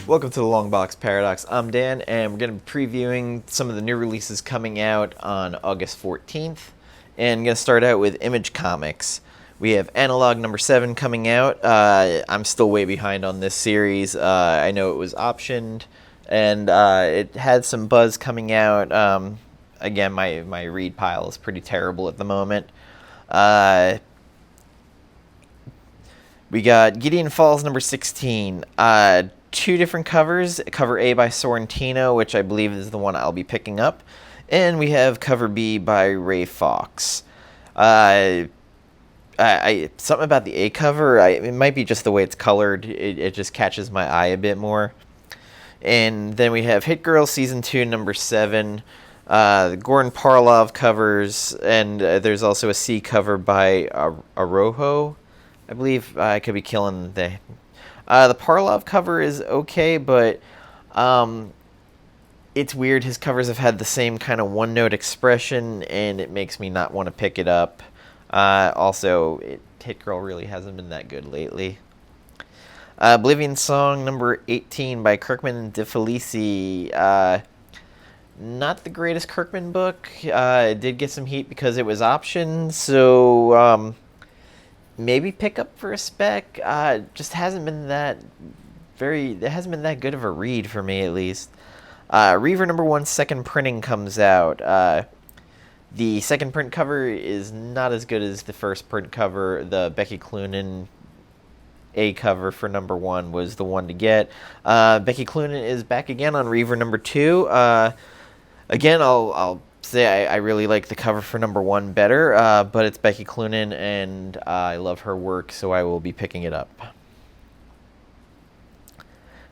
Welcome to the LongBox Paradox. I'm Dan, and we're going to be previewing some of the new releases coming out on August 14th. And I'm going to start out with Image Comics. We have Analog number 7 coming out. I'm still way behind on this series. I know it was optioned, and it had some buzz coming out. Again, my read pile is pretty terrible at the moment. We got Gideon Falls number 16. Two different covers. Cover A by Sorrentino, which I believe is the one I'll be picking up. And we have cover B by Ray Fox. Something about the A cover, it might be just the way it's colored. It just catches my eye a bit more. And then we have Hit Girl Season 2, number 7. The Goran Parlov covers, and there's also a C cover by Arojo. I believe I could be killing the Parlov cover is okay, but it's weird. His covers have had the same kind of one-note expression, and it makes me not want to pick it up. Also, Hit Girl really hasn't been that good lately. Oblivion Song number 18 by Kirkman and DeFelici. Not the greatest Kirkman book. It did get some heat because it was optioned, so maybe pick up for a spec. Just hasn't been that it hasn't been that good of a read for me, at least. Reaver number 1 second printing comes out. The second print cover is not as good as the first print cover. The Becky Cloonan A cover for number 1 was the one to get. Becky Cloonan is back again on Reaver number 2. Again, I'll say I really like the cover for number 1 better, but it's Becky Cloonan, and I love her work, so I will be picking it up.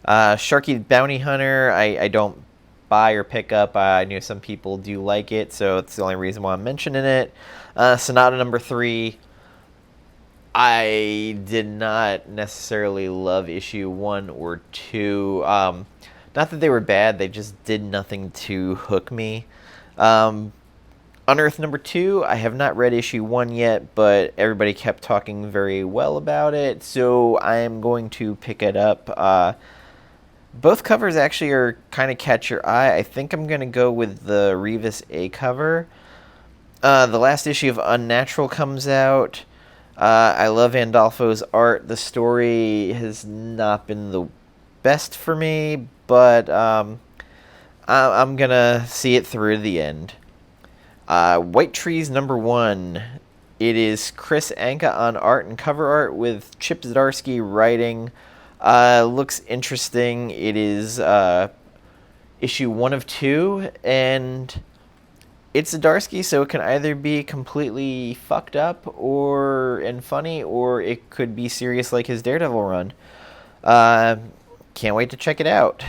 Sharky Bounty Hunter, I don't buy or pick up. I know some people do like it, so it's the only reason why I'm mentioning it. Sonata number 3, I did not necessarily love issue 1 or 2. Not that they were bad, they just did nothing to hook me. Unearth number 2, I have not read issue 1 yet, but everybody kept talking very well about it, so I am going to pick it up. Both covers actually are kind of catch your eye. I think I'm going to go with the Revis A cover. The last issue of Unnatural comes out. I love Andolfo's art. The story has not been the best for me, but I'm going to see it through the end. White Trees number 1. It is Chris Anka on art and cover art with Chip Zdarsky writing. Looks interesting. It is issue 1 of 2, and it's Zdarsky, so it can either be completely fucked up and funny, or it could be serious like his Daredevil run. Can't wait to check it out.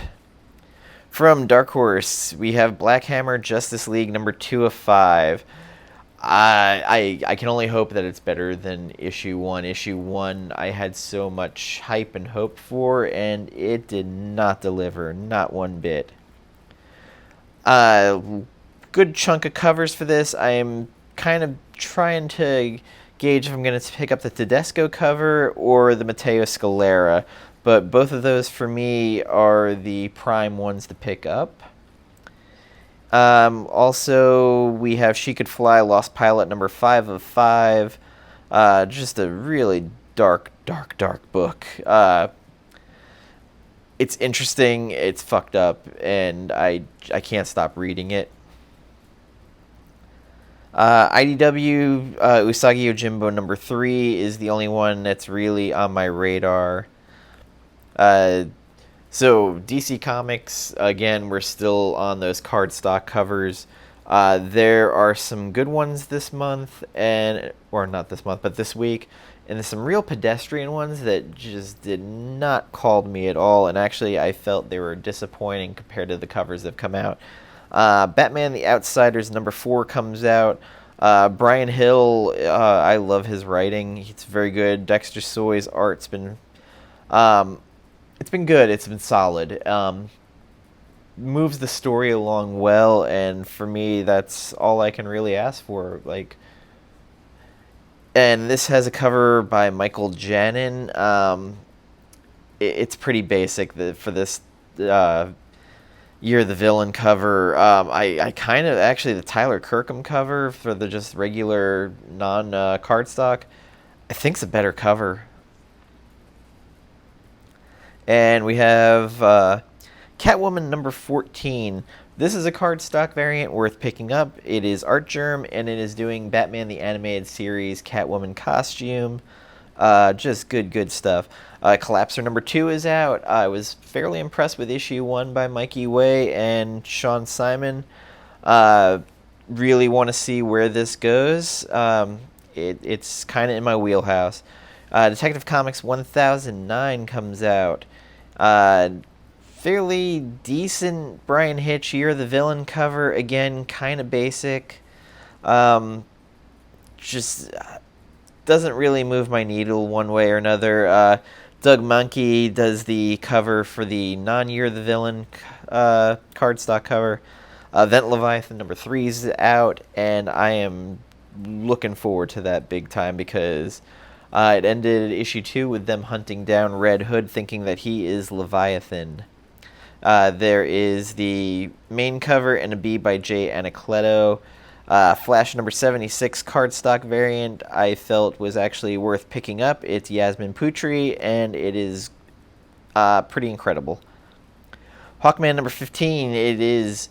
From Dark Horse, we have Black Hammer Justice League number 2 of 5. I can only hope that it's better than issue 1. Issue 1 I had so much hype and hope for, and it did not deliver, not one bit. Good chunk of covers for this. I am kind of trying to gauge if I'm going to pick up the Tedesco cover or the Matteo Scalera, but both of those for me are the prime ones to pick up. Also, we have She Could Fly, Lost Pilot number 5 of 5. Just a really dark book. It's interesting, it's fucked up, and I can't stop reading it. IDW Usagi Yojimbo number 3 is the only one that's really on my radar. So DC Comics, again, we're still on those cardstock covers. There are some good ones this month, or not this month, but this week, and there's some real pedestrian ones that just did not call me at all, and actually I felt they were disappointing compared to the covers that have come out. Batman the Outsiders number 4 comes out. Brian Hill, I love his writing. It's very good. Dexter Soy's art's been it's been good. It's been solid. Moves the story along well, and for me, that's all I can really ask for. And this has a cover by Michael Janin. It's pretty basic for this Year of the Villain cover. I kind of actually the Tyler Kirkham cover for the just regular non cardstock. I think's a better cover. And we have Catwoman number 14. This is a cardstock variant worth picking up. It is Art Germ, and it is doing Batman the Animated Series Catwoman costume. Just good stuff. Collapser number 2 is out. I was fairly impressed with issue 1 by Mikey Way and Sean Simon. Really want to see where this goes. It's kind of in my wheelhouse. Detective Comics 1009 comes out. Fairly decent Brian Hitch Year of the Villain cover. Again, kind of basic. Just doesn't really move my needle one way or another. Doug Monkey does the cover for the non-Year of the Villain cardstock cover. Vent Leviathan number 3 is out, and I am looking forward to that big time because it ended issue 2 with them hunting down Red Hood, thinking that he is Leviathan. There is the main cover and a B by Jay Anacleto. Flash number 76 cardstock variant I felt was actually worth picking up. It's Yasmin Putri, and it is pretty incredible. Hawkman number 15, it is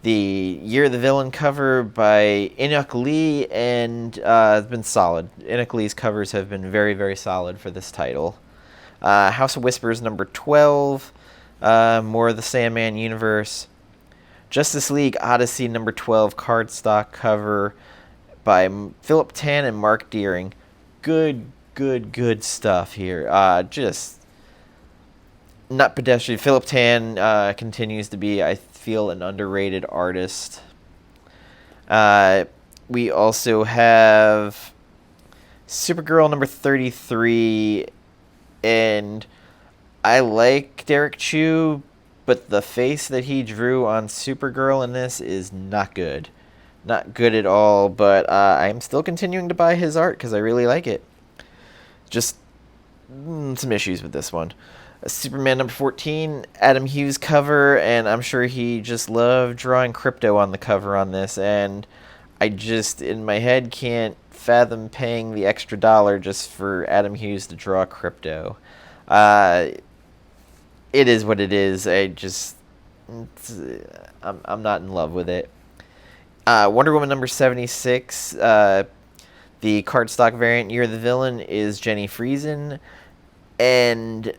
the Year of the Villain cover by Inuk Lee, and it's been solid. Inuk Lee's covers have been very solid for this title. House of Whispers number 12, more of the Sandman universe. Justice League Odyssey number 12 cardstock cover by Philip Tan and Mark Deering. Good stuff here. Just not pedestrian. Philip Tan continues to be, I feel, an underrated artist. We also have Supergirl number 33, and I like Derek Chu, but the face that he drew on Supergirl in this is not good. Not good at all, but I'm still continuing to buy his art because I really like it. Just some issues with this one. Superman number 14, Adam Hughes cover, and I'm sure he just loved drawing Crypto on the cover on this, and I just, in my head, can't fathom paying the extra $1 just for Adam Hughes to draw Crypto. It is what it is. I'm not in love with it. Wonder Woman number 76, the cardstock variant Year of the Villain is Jenny Friesen, and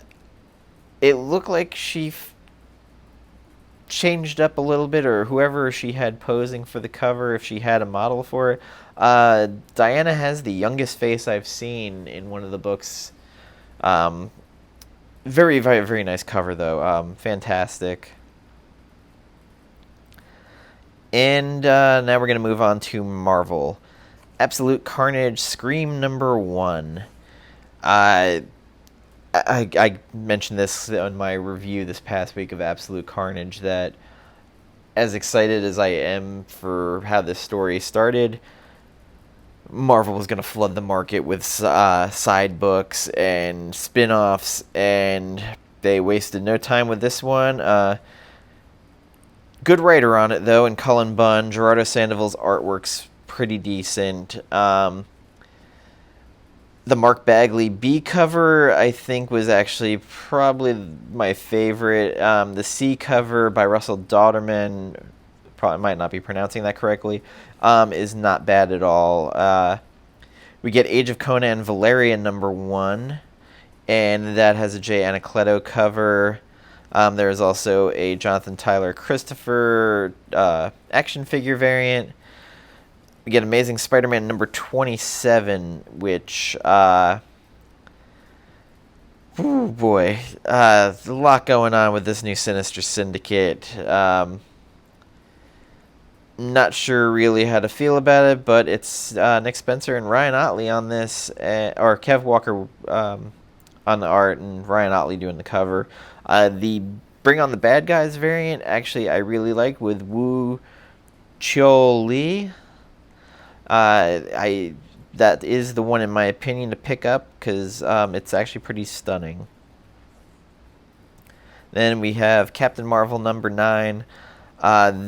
it looked like she changed up a little bit, or whoever she had posing for the cover, if she had a model for it. Diana has the youngest face I've seen in one of the books. Very nice cover, though. Fantastic. And now we're going to move on to Marvel. Absolute Carnage Scream number 1. I mentioned this on my review this past week of Absolute Carnage, that as excited as I am for how this story started, Marvel was going to flood the market with side books and spin-offs, and they wasted no time with this one. Good writer on it, though, in Cullen Bunn. Gerardo Sandoval's artwork's pretty decent. The Mark Bagley B cover, I think, was actually probably my favorite. The C cover by Russell Dauterman, probably might not be pronouncing that correctly, is not bad at all. We get Age of Conan Valerian number 1, and that has a Jay Anacleto cover. There is also a Jonathan Tyler Christopher action figure variant. We get Amazing Spider-Man number 27, which, oh boy, a lot going on with this new Sinister Syndicate. Not sure really how to feel about it, but it's Nick Spencer and Ryan Otley on this, or Kev Walker on the art and Ryan Otley doing the cover. The Bring on the Bad Guys variant, actually, I really like, with Wu Chio Lee. That is the one, in my opinion, to pick up, because it's actually pretty stunning. Then we have Captain Marvel number 9.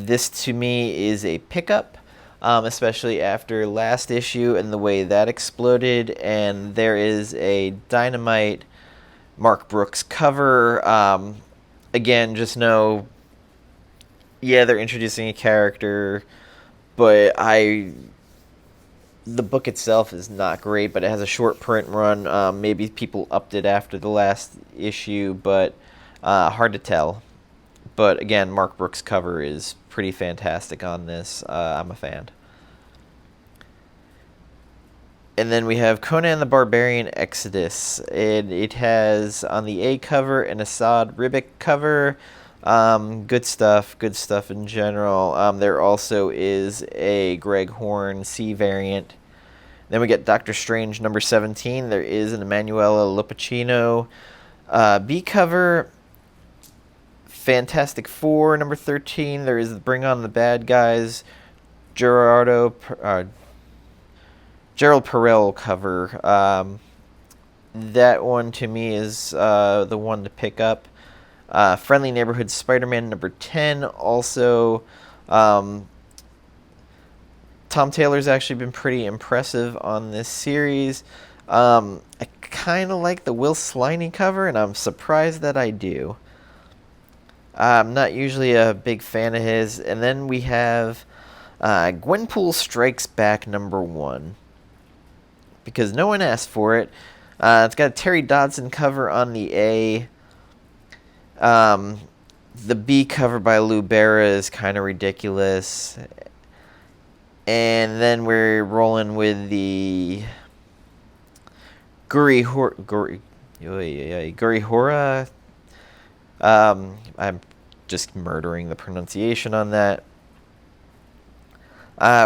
This to me is a pickup, especially after last issue and the way that exploded. And there is a Dynamite Mark Brooks cover. Again, just know, yeah, they're introducing a character, but the book itself is not great, but it has a short print run. Maybe people upped it after the last issue, but hard to tell. But again, Mark Brooks' cover is pretty fantastic on this. I'm a fan. And then we have Conan the Barbarian Exodus. And it has on the A cover an Assad Ribic cover. Good stuff in general. There also is a Greg Horn C variant. Then we get Doctor Strange number 17. There is an Emanuela Lopacino B cover. Fantastic Four number 13. There is Bring On the Bad Guys Gerald Perel cover. That one to me is the one to pick up. Friendly Neighborhood Spider-Man number 10. Also, Tom Taylor's actually been pretty impressive on this series. I kind of like the Will Sliney cover, and I'm surprised that I do. I'm not usually a big fan of his. And then we have Gwenpool Strikes Back number 1. Because no one asked for it. It's got a Terry Dodson cover on the A. The B cover by Lou Barra is kind of ridiculous. And then we're rolling with the Guri Hora. I'm just murdering the pronunciation on that.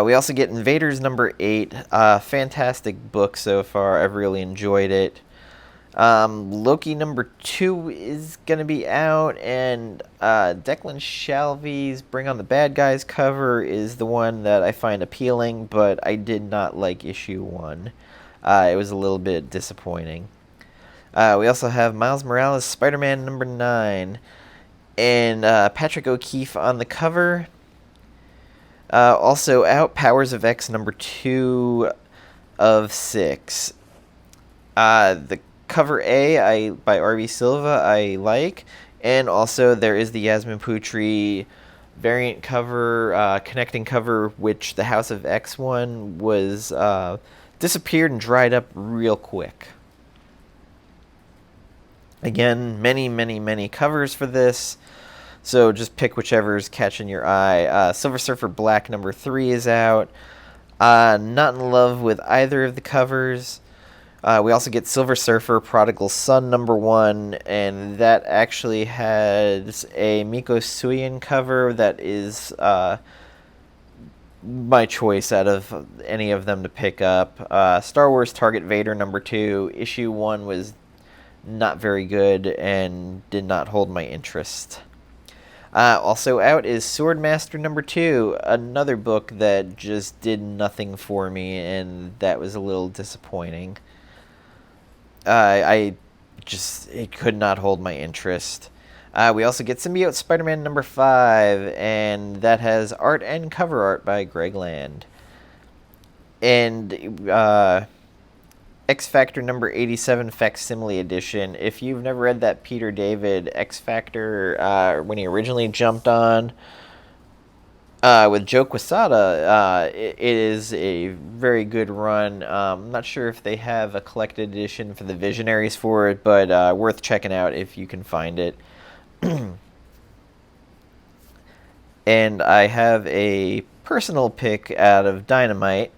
We also get Invaders number 8. Fantastic book so far. I've really enjoyed it. Loki number 2 is going to be out, and Declan Shalvey's Bring On the Bad Guys cover is the one that I find appealing, but I did not like issue 1. It was a little bit disappointing. We also have Miles Morales Spider-Man number 9, and Patrick O'Keefe on the cover. Also out, Powers of X number 2 of 6. The cover A by R.B. Silva I like, and also there is the Yasmin Putri variant cover, connecting cover, which the House of X one was disappeared and dried up real quick. Again, many covers for this, so just pick whichever's catching your eye. Silver Surfer Black number 3 is out. Not in love with either of the covers. We also get Silver Surfer Prodigal Son number 1, and that actually has a Miko Suyin cover that is my choice out of any of them to pick up. Star Wars Target Vader number 2, issue 1 was not very good and did not hold my interest. Also out is Swordmaster number 2, another book that just did nothing for me, and that was a little disappointing. It could not hold my interest. We also get Symbiote Spider-Man number 5, and that has art and cover art by Greg Land. And X Factor number 87 Facsimile Edition. If you've never read that Peter David X Factor, when he originally jumped on with Joe Quesada, it is a very good run. I'm not sure if they have a collected edition for the Visionaries for it, but worth checking out if you can find it. And I have a personal pick out of Dynamite.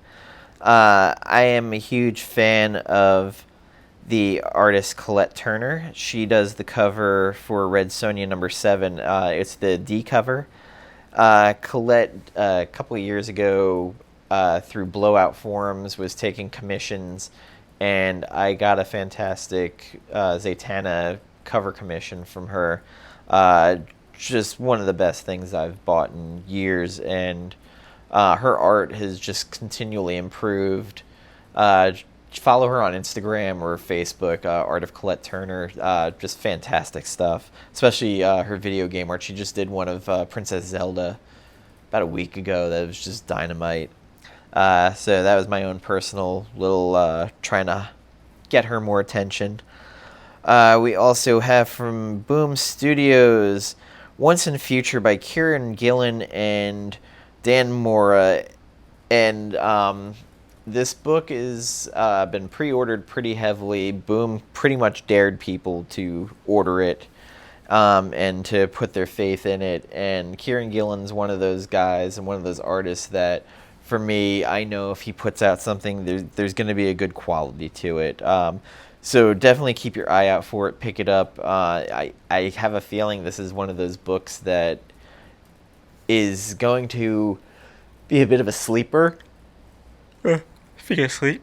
I am a huge fan of the artist Colette Turner. She does the cover for Red Sonja number 7. It's the D cover. Colette, a couple of years ago, through Blowout Forums, was taking commissions, and I got a fantastic Zatanna cover commission from her. Just one of the best things I've bought in years, and her art has just continually improved. follow her on Instagram or Facebook, Art of Colette Turner. Just fantastic stuff, especially her video game art. She just did one of Princess Zelda about a week ago that was just dynamite. So that was my own personal little trying to get her more attention. We also have from Boom Studios, Once and Future by Kieran Gillen and Dan Mora. And this book is been pre-ordered pretty heavily. Boom pretty much dared people to order it and to put their faith in it. And Kieran Gillen's one of those guys and one of those artists that, for me, I know if he puts out something, there's going to be a good quality to it. So definitely keep your eye out for it. Pick it up. I have a feeling this is one of those books that is going to be a bit of a sleeper. If you get sleep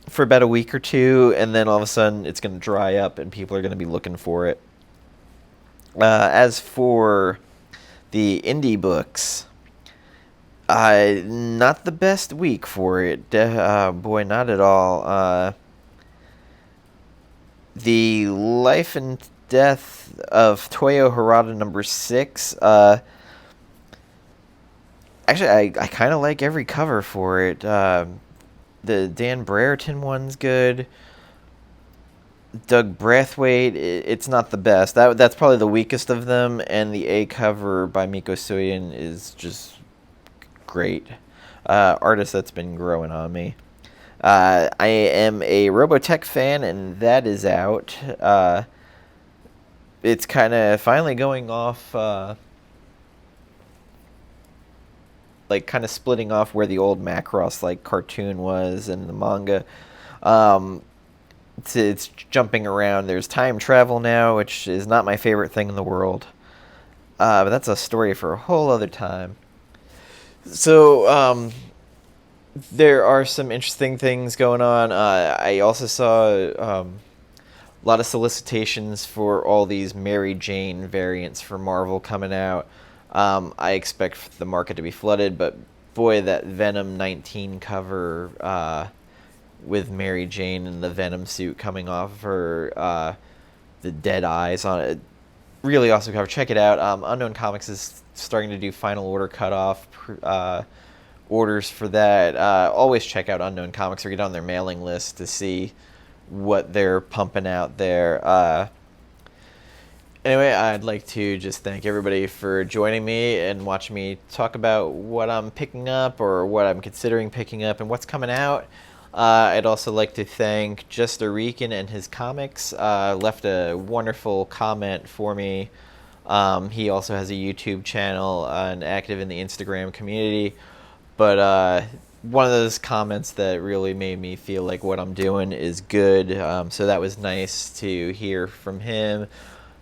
for about a week or two, and then all of a sudden it's going to dry up and people are going to be looking for it. As for the indie books, not the best week for it. Boy, not at all. The Life and Death of Toyo Harada #6. Actually, I kind of like every cover for it. The Dan Brereton one's good. Doug Brathwaite, it's not the best. That's probably the weakest of them, and the A cover by Miko Soyen is just great. Artist that's been growing on me. I am a Robotech fan, and that is out. It's kind of finally going off, like kind of splitting off where the old Macross like cartoon was and the manga. It's jumping around. There's time travel now, which is not my favorite thing in the world. But that's a story for a whole other time. So, there are some interesting things going on. I also saw a lot of solicitations for all these Mary Jane variants for Marvel coming out. I expect the market to be flooded, but boy, that Venom 19 cover with Mary Jane and the Venom suit coming off of her, the dead eyes on it, really awesome cover. Check it out. Unknown Comics is starting to do final order cutoff orders for that. Always check out Unknown Comics or get on their mailing list to see what they're pumping out there. Anyway, I'd like to just thank everybody for joining me and watching me talk about what I'm picking up or what I'm considering picking up and what's coming out. I'd also like to thank Just a Rican and his comics. Left a wonderful comment for me. He also has a YouTube channel and active in the Instagram community. But one of those comments that really made me feel like what I'm doing is good. So that was nice to hear from him.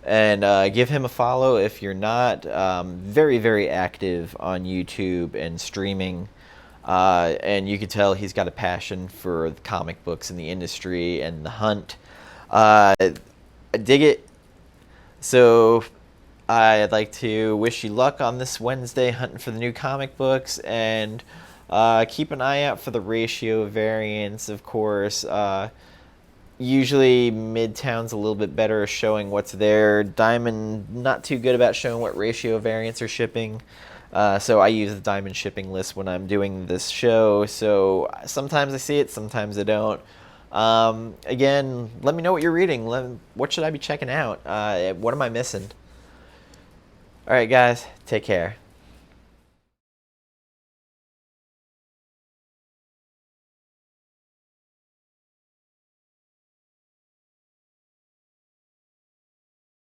And give him a follow if you're not. Very, very active on YouTube and streaming. And you can tell he's got a passion for the comic books and the industry and the hunt. I dig it. So I'd like to wish you luck on this Wednesday hunting for the new comic books, and keep an eye out for the ratio variants, of course. Usually Midtown's a little bit better at showing what's there. Diamond, not too good about showing what ratio variants are shipping. So I use the Diamond shipping list when I'm doing this show. So sometimes I see it, sometimes I don't. Again, let me know what you're reading. What should I be checking out? What am I missing? All right, guys, take care.